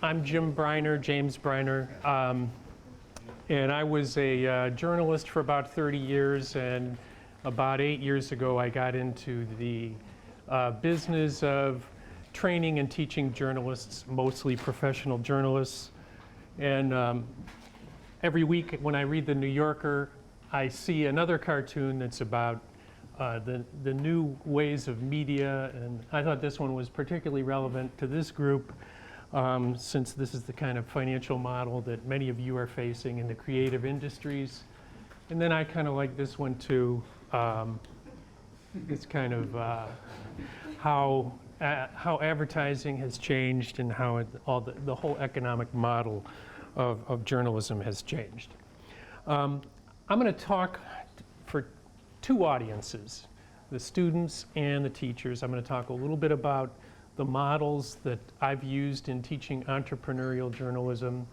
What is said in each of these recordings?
I'm Jim Breiner, James Breiner, and I was a journalist for about 30 years, and about 8 years ago I got into the business of training and teaching journalists, mostly professional journalists. And every week when I read the New Yorker, I see another cartoon that's about the new ways of media, and I thought this one was particularly relevant to this group since this is the kind of financial model that many of you are facing in the creative industries. And then I kind of like this one too. It's kind of how advertising has changed and how the whole economic model of journalism has changed. I'm going to talk for two audiences, the students and the teachers. I'm going to talk a little bit about the models that I've used in teaching entrepreneurial journalism,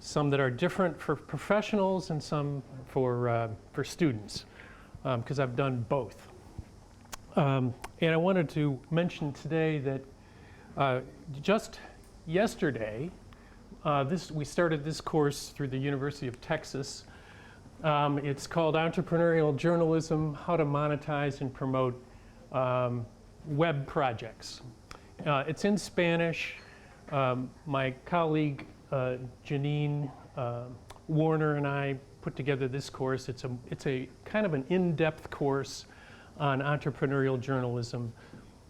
some that are different for professionals and some for students, because I've done both. And I wanted to mention today that just yesterday, we started this course through the University of Texas. It's called Entrepreneurial Journalism: How to Monetize and Promote Web Projects. It's in Spanish. My colleague Janine Warner and I put together this course. It's a kind of an in-depth course on entrepreneurial journalism.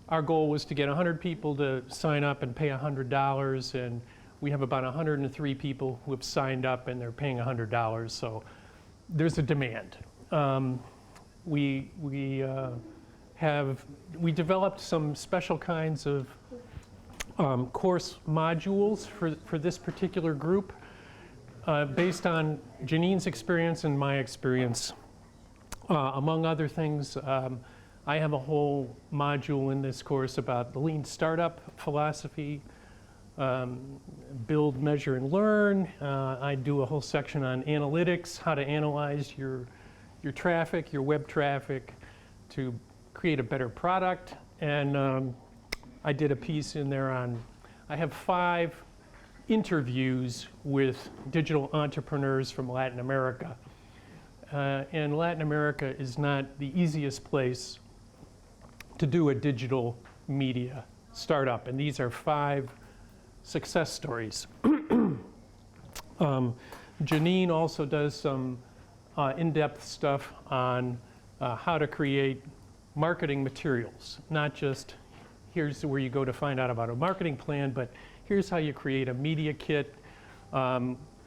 Our goal was to get 100 people to sign up and pay $100, and we have about 103 people who have signed up and they're paying $100, so there's a demand. We developed some special kinds of course modules for this particular group based on Janine's experience and my experience. Among other things, I have a whole module in this course about the lean startup philosophy, build, measure, and learn. I do a whole section on analytics, how to analyze your traffic, your web traffic, to create a better product. And I did a piece in there on, I have 5 interviews with digital entrepreneurs from Latin America. And Latin America is not the easiest place to do a digital media startup. And these are 5 success stories. Janine also does some in-depth stuff on how to create marketing materials, not just here's where you go to find out about a marketing plan, but here's how you create a media kit.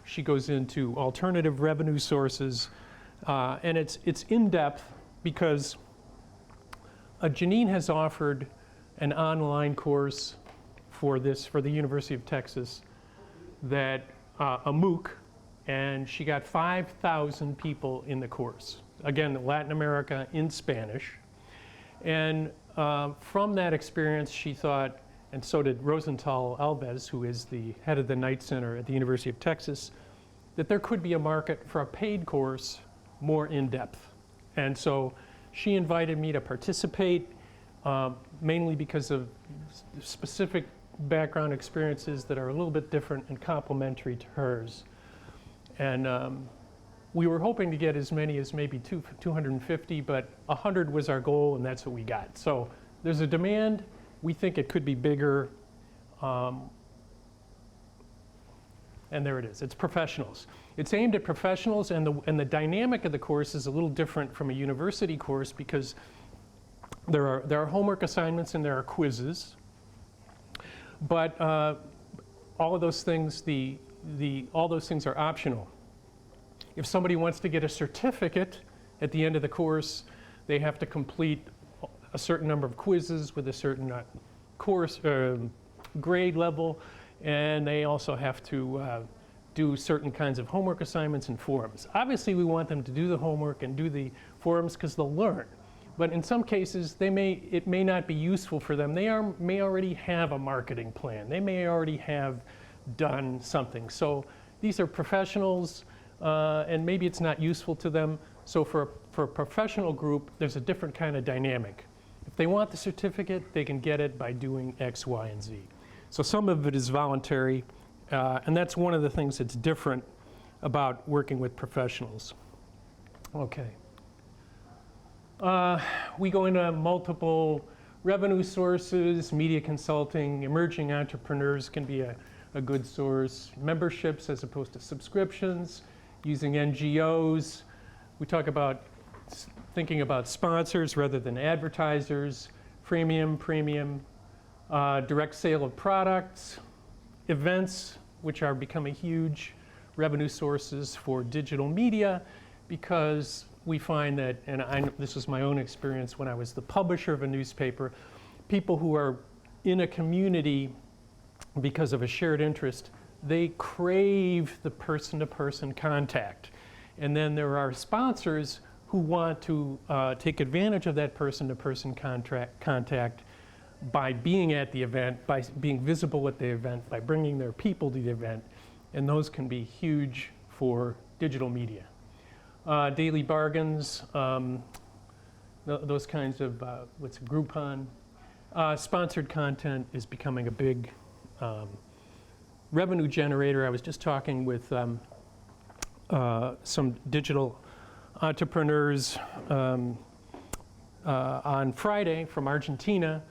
She goes into alternative revenue sources, and it's in-depth because Janine has offered an online course for the University of Texas that a MOOC, and she got 5,000 people in the course. Again, Latin America in Spanish. And from that experience, she thought, and so did Rosenthal Alves, who is the head of the Knight Center at the University of Texas, that there could be a market for a paid course more in depth. And so she invited me to participate, mainly because of specific background experiences that are a little bit different and complementary to hers. And we were hoping to get as many as maybe 250, but 100 was our goal, and that's what we got. So there's a demand. We think it could be bigger. And there it is. It's professionals. It's aimed at professionals, and the dynamic of the course is a little different from a university course because there are homework assignments and there are quizzes. But all of those things, all those things are optional. If somebody wants to get a certificate at the end of the course, they have to complete a certain number of quizzes with a certain course grade level, and they also have to do certain kinds of homework assignments and forums. Obviously, we want them to do the homework and do the forums because they'll learn. But in some cases, it may not be useful for them. They may already have a marketing plan. They may already have done something. So these are professionals, and maybe it's not useful to them. So for a professional group, there's a different kind of dynamic. If they want the certificate, they can get it by doing X, Y, and Z. So some of it is voluntary, and that's one of the things that's different about working with professionals. Okay. We go into multiple revenue sources, media consulting, emerging entrepreneurs can be a good source, memberships as opposed to subscriptions, using NGOs. We talk about thinking about sponsors rather than advertisers, premium, direct sale of products, events, which are becoming huge revenue sources for digital media, because we find that, and this was my own experience when I was the publisher of a newspaper, people who are in a community because of a shared interest, they crave the person-to-person contact. And then there are sponsors who want to take advantage of that person-to-person contact by being at the event, by being visible at the event, by bringing their people to the event. And those can be huge for digital media. Daily bargains, those kinds of, what's Groupon. Sponsored content is becoming a big revenue generator. I was just talking with some digital entrepreneurs on Friday from Argentina,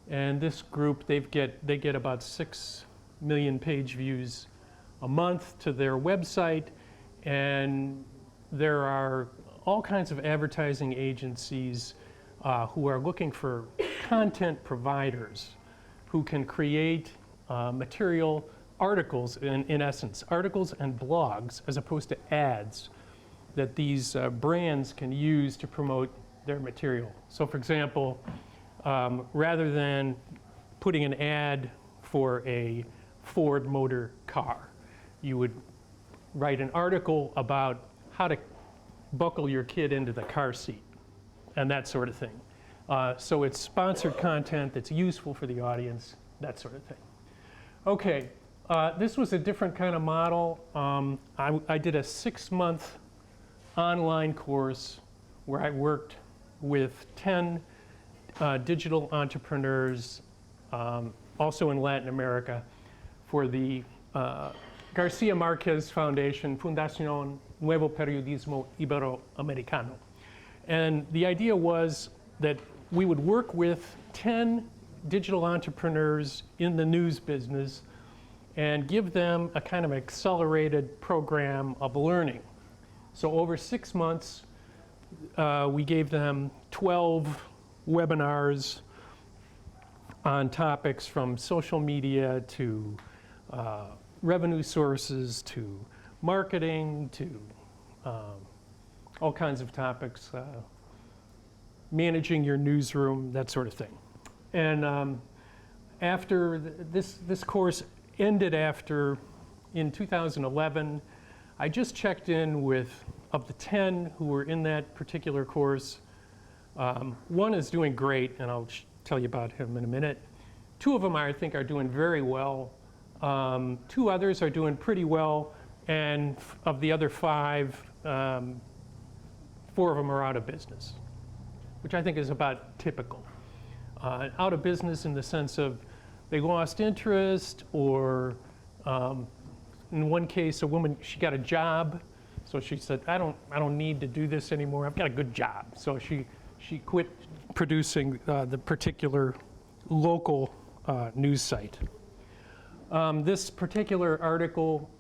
and this group, they get about 6 million page views a month to their website, and there are all kinds of advertising agencies who are looking for content providers who can create material, articles, in essence, articles and blogs, as opposed to ads, that these brands can use to promote their material. So for example, rather than putting an ad for a Ford motor car, you would write an article about how to buckle your kid into the car seat and that sort of thing. So it's sponsored content that's useful for the audience, that sort of thing. Okay, this was a different kind of model. I did a 6-month online course where I worked with 10 digital entrepreneurs, also in Latin America, for the Garcia Marquez Foundation, Fundación Nuevo Periodismo Iberoamericano. And the idea was that we would work with 10 digital entrepreneurs in the news business and give them a kind of accelerated program of learning. So over 6 months, we gave them 12 webinars on topics from social media to revenue sources to marketing to all kinds of topics, managing your newsroom, that sort of thing. And after this course ended in 2011, I just checked in with, of the 10 who were in that particular course, one is doing great, and I'll tell you about him in a minute. 2 of them I think are doing very well. 2 others are doing pretty well, and of the other 5, 4 of them are out of business, which I think is about typical. Out of business in the sense of they lost interest, or in one case, a woman, she got a job, so she said, I don't need to do this anymore. I've got a good job. So she quit producing the particular local news site. This particular article,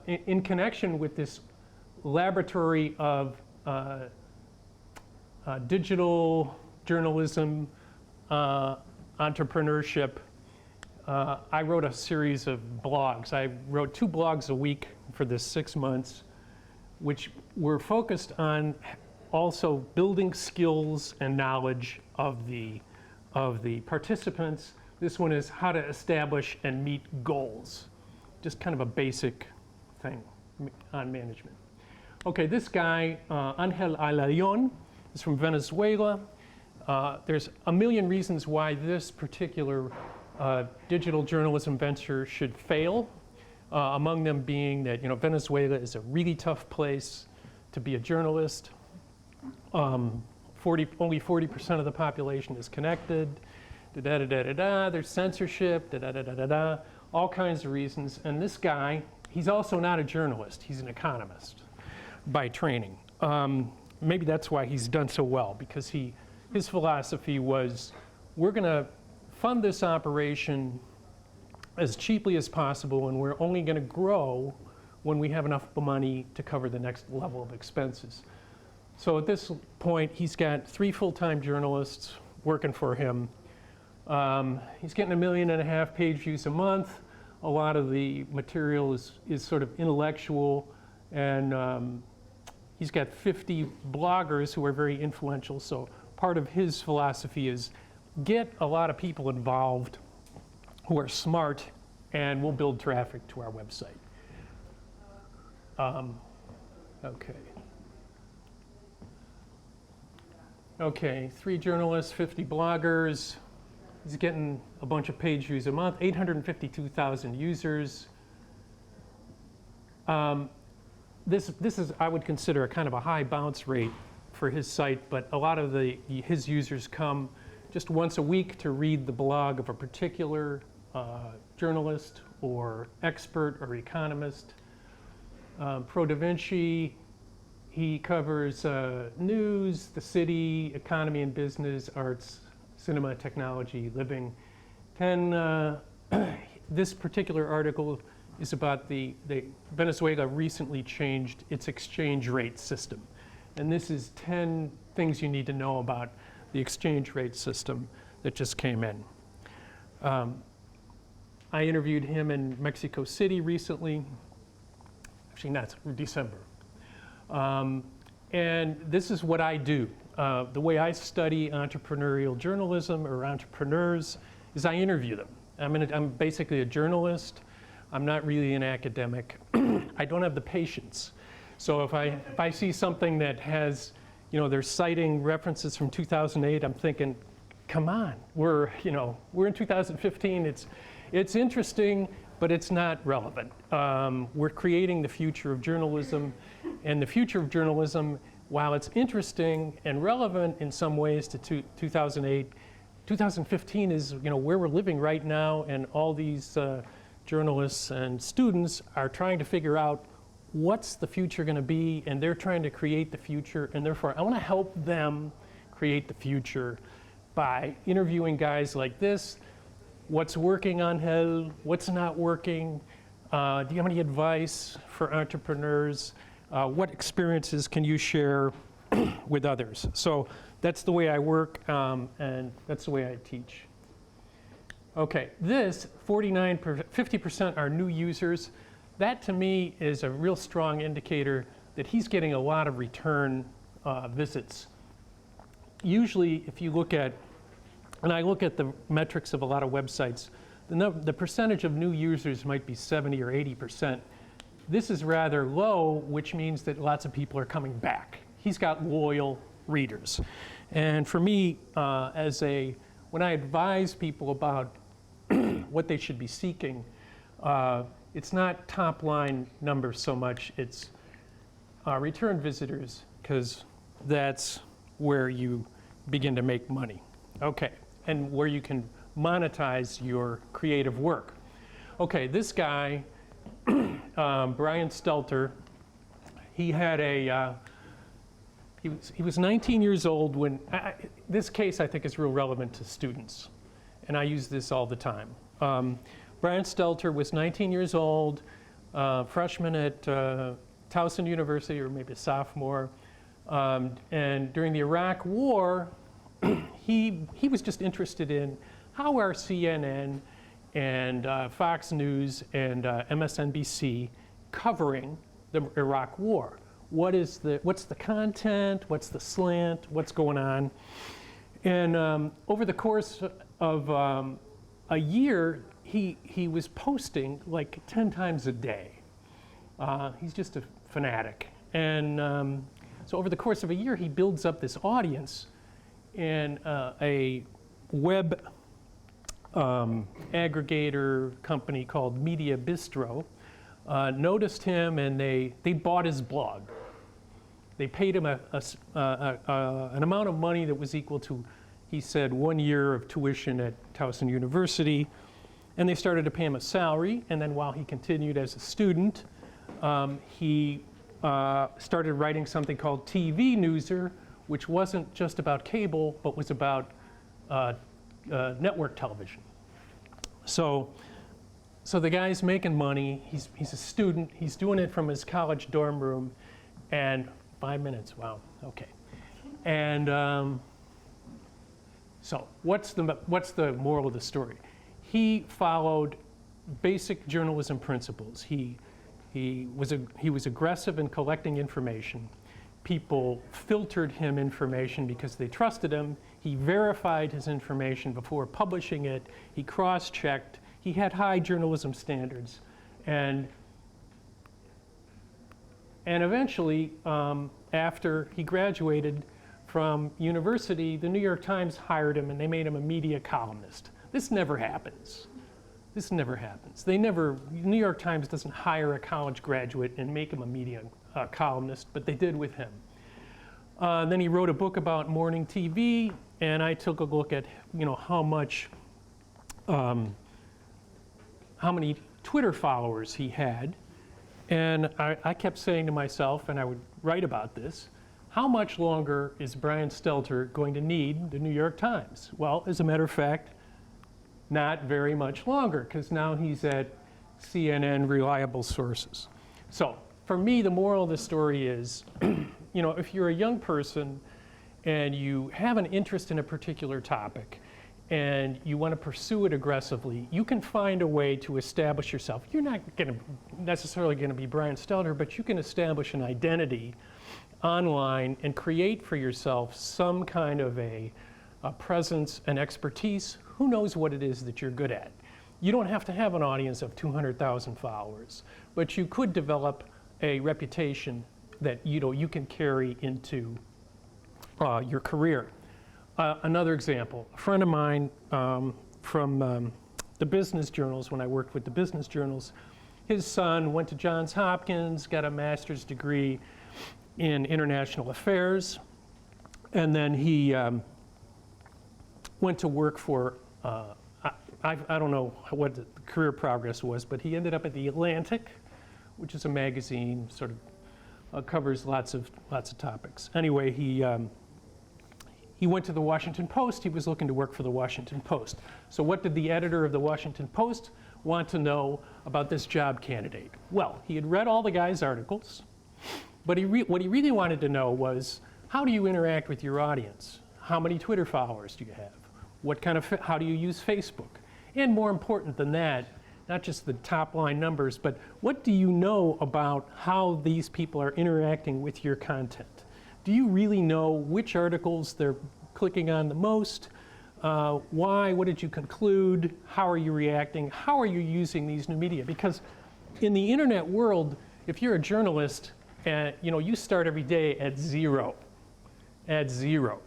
in connection with this laboratory of digital journalism, entrepreneurship, I wrote a series of blogs. I wrote 2 blogs a week for this 6 months, which were focused on also building skills and knowledge of the participants. This one is how to establish and meet goals. Just kind of a basic thing on management. Okay, this guy, Angel Ayllón, is from Venezuela. There's a million reasons why this particular digital journalism venture should fail. Among them being that Venezuela is a really tough place to be a journalist. Only 40% of the population is connected. da-da-da-da-da-da, there's censorship, da-da-da-da-da-da, all kinds of reasons. And this guy, he's also not a journalist, he's an economist by training. Maybe that's why he's done so well, because his philosophy was, we're gonna fund this operation as cheaply as possible, and we're only gonna grow when we have enough money to cover the next level of expenses. So at this point, he's got 3 full-time journalists working for him. He's getting 1.5 million page views a month. A lot of the material is sort of intellectual, and he's got 50 bloggers who are very influential. So part of his philosophy is get a lot of people involved who are smart, and we'll build traffic to our website. Okay. Okay, 3 journalists, 50 bloggers. He's getting a bunch of page views a month, 852,000 users. This is, I would consider, a kind of a high bounce rate for his site, but a lot of his users come just once a week to read the blog of a particular journalist or expert or economist. Pro Da Vinci, he covers news, the city, economy and business, arts, cinema, technology, living. This particular article is about the Venezuela recently changed its exchange rate system. And this is 10 things you need to know about the exchange rate system that just came in. I interviewed him in Mexico City recently. Actually, not December. And this is what I do. The way I study entrepreneurial journalism or entrepreneurs is I interview them. I'm basically a journalist. I'm not really an academic. I don't have the patience. So if I see something that has, they're citing references from 2008, I'm thinking, come on, we're in 2015. It's interesting, but it's not relevant. We're creating the future of journalism, and the future of journalism, while it's interesting and relevant in some ways to 2008, 2015 is where we're living right now, and all these journalists and students are trying to figure out what's the future going to be, and they're trying to create the future, and therefore I want to help them create the future by interviewing guys like this. What's working on O.I.L, what's not working? Do you have any advice for entrepreneurs? What experiences can you share with others? So that's the way I work, and that's the way I teach. Okay, this 50% are new users. That to me is a real strong indicator that he's getting a lot of return visits. Usually, if you look at, and I look at the metrics of a lot of websites, the percentage of new users might be 70 or 80%. This is rather low, which means that lots of people are coming back. He's got loyal readers. And for me, when I advise people about what they should be seeking, it's not top line numbers so much, it's return visitors, because that's where you begin to make money. Okay, and where you can monetize your creative work. Okay, this guy, Brian Stelter, he had he was 19 years old when, this case I think is real relevant to students, and I use this all the time. Brian Stelter was 19 years old, freshman at Towson University, or maybe a sophomore, and during the Iraq War, he was just interested in how are CNN and Fox News and MSNBC covering the Iraq War. What's the content? What's the slant? What's going on? And over the course of a year, he was posting like 10 times a day. He's just a fanatic. And so over the course of a year, he builds up this audience, and a web aggregator company called Media Bistro noticed him, and they bought his blog. They paid him an amount of money that was equal to he said 1 year of tuition at Towson University, and they started to pay him a salary. And then while he continued as a student, he started writing something called TV Newser, which wasn't just about cable, but was about network television. So the guy's making money. He's a student. He's doing it from his college dorm room, and 5 minutes. Wow. Okay. And so what's the moral of the story? He followed basic journalism principles. He was aggressive in collecting information. People filtered him information because they trusted him. He verified his information before publishing it. He cross-checked. He had high journalism standards. And eventually, after he graduated from university, the New York Times hired him and they made him a media columnist. This never happens. This never happens. The New York Times doesn't hire a college graduate and make him a media columnist, but they did with him. Then he wrote a book about morning TV, and I took a look at, how many Twitter followers he had, and I kept saying to myself, and I would write about this, how much longer is Brian Stelter going to need the New York Times? Well, as a matter of fact, not very much longer, because now he's at CNN, reliable sources. So for me, the moral of the story is, if you're a young person and you have an interest in a particular topic and you want to pursue it aggressively, you can find a way to establish yourself. You're not necessarily going to be Brian Stelter, but you can establish an identity online and create for yourself some kind of a presence and expertise. Who knows what it is that you're good at? You don't have to have an audience of 200,000 followers, but you could develop a reputation that you can carry into your career. Another example, a friend of mine from the business journals, when I worked with the business journals, his son went to Johns Hopkins, got a master's degree in international affairs, and then he went to work for, I don't know what the career progress was, but he ended up at The Atlantic, which is a magazine, sort of covers lots of topics. Anyway, he went to the Washington Post. He was looking to work for the Washington Post. So what did the editor of the Washington Post want to know about this job candidate? Well, he had read all the guy's articles, but what he really wanted to know was, how do you interact with your audience? How many Twitter followers do you have? How do you use Facebook? And more important than that, not just the top line numbers, but what do you know about how these people are interacting with your content? Do you really know which articles they're clicking on the most? Why? What did you conclude? How are you reacting? How are you using these new media? Because in the internet world, if you're a journalist, you start every day at zero. At zero.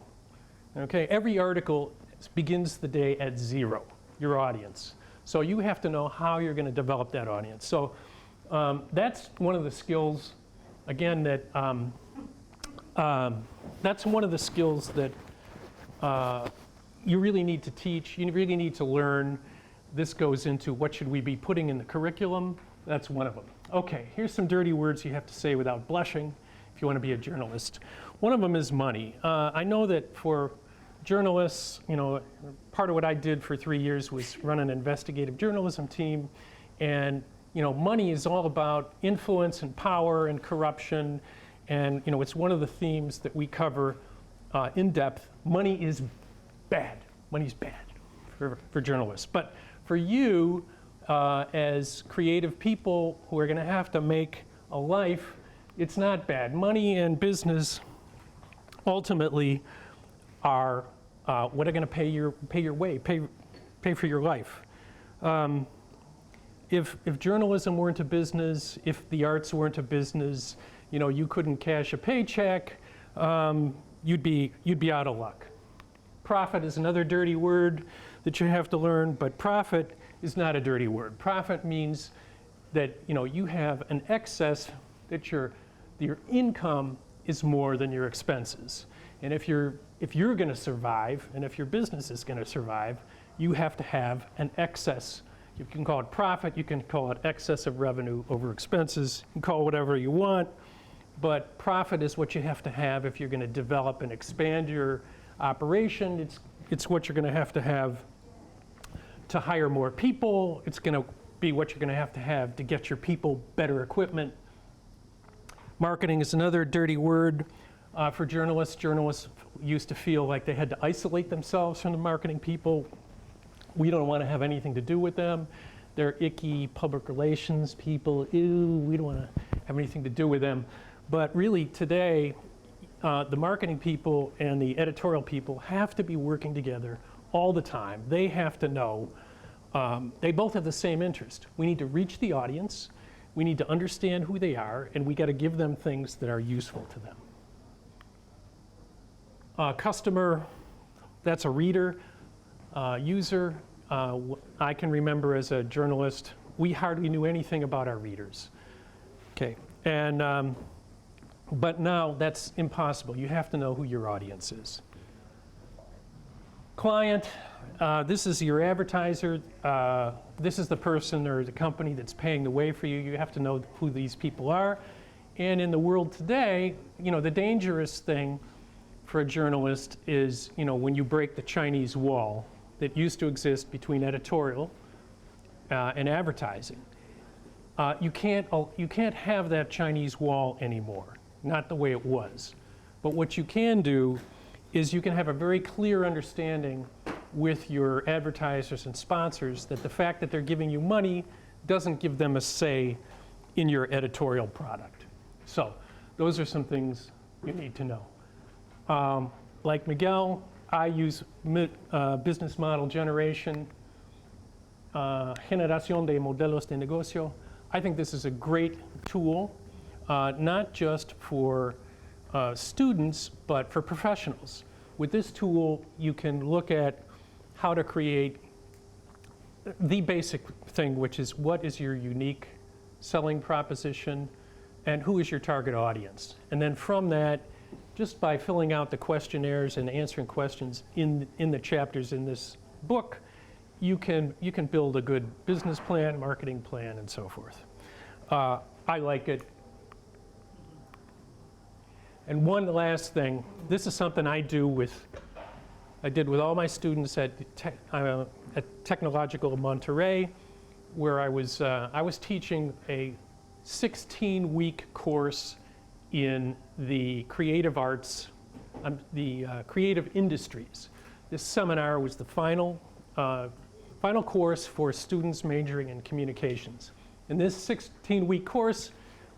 Okay? Every article begins the day at zero, your audience. So you have to know how you're going to develop that audience. So that's one of the skills, again, that's one of the skills that you really need to teach. You really need to learn. This goes into what should we be putting in the curriculum. That's one of them. Okay, here's some dirty words you have to say without blushing if you want to be a journalist. One of them is money. I know that for journalists, part of what I did for 3 years was run an investigative journalism team, and money is all about influence and power and corruption, and it's one of the themes that we cover in depth. Money is bad. Money's bad for journalists. But for you, as creative people who are going to have to make a life, it's not bad. Money and business ultimately are what are going to pay your way, pay for your life. If journalism weren't a business, if the arts weren't a business, you couldn't cash a paycheck, you'd be out of luck. Profit is another dirty word that you have to learn, but profit is not a dirty word. Profit means that you have an excess, that your income is more than your expenses. And if you're going to survive, and if your business is going to survive, you have to have an excess. You can call it profit, you can call it excess of revenue over expenses, you can call it whatever you want, but profit is what you have to have if you're going to develop and expand your operation. It's what you're going to have to hire more people. It's going to be what you're going to have to get your people better equipment. Marketing is another dirty word for journalists. Journalists used to feel like they had to isolate themselves from the marketing people. We don't want to have anything to do with them. They're icky public relations people. Ew, we don't want to have anything to do with them. But really today, the marketing people and the editorial people have to be working together all the time. They have to know, they both have the same interest. We need to reach the audience, we need to understand who they are, and we got to give them things that are useful to them. Customer, that's a reader. User, I can remember as a journalist, we hardly knew anything about our readers. Okay, and but now that's impossible. You have to know who your audience is. Client, this is your advertiser. This is the person or the company that's paying the way for you. You have to know who these people are. And in the world today, the dangerous thing for a journalist is, when you break the Chinese wall that used to exist between editorial and advertising. You can't have that Chinese wall anymore, not the way it was. But what you can do is you can have a very clear understanding with your advertisers and sponsors that the fact that they're giving you money doesn't give them a say in your editorial product. So those are some things you need to know. Like Miguel, I use business model generation, generación de modelos de negocio. I think this is a great tool, not just for students, but for professionals. With this tool, you can look at how to create the basic thing, which is what is your unique selling proposition and who is your target audience. And then from that, just by filling out the questionnaires and answering questions in the chapters in this book, you can build a good business plan, marketing plan, and so forth. I like it. And one last thing, this is something I did with all my students at Technological Monterrey, where I was teaching a 16-week course in the creative arts, the creative industries. This seminar was the final course for students majoring in communications. In this 16-week course,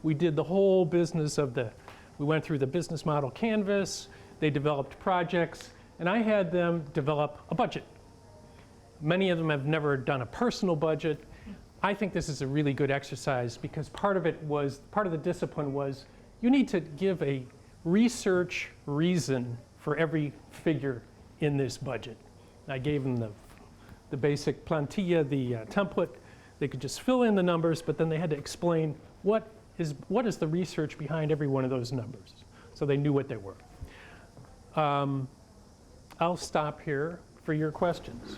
we did the whole business we went through the business model canvas, they developed projects, and I had them develop a budget. Many of them have never done a personal budget. I think this is a really good exercise because part of the discipline was you need to give a research reason for every figure in this budget. I gave them the basic plantilla, the template. They could just fill in the numbers, but then they had to explain what is the research behind every one of those numbers, so they knew what they were. I'll stop here for your questions.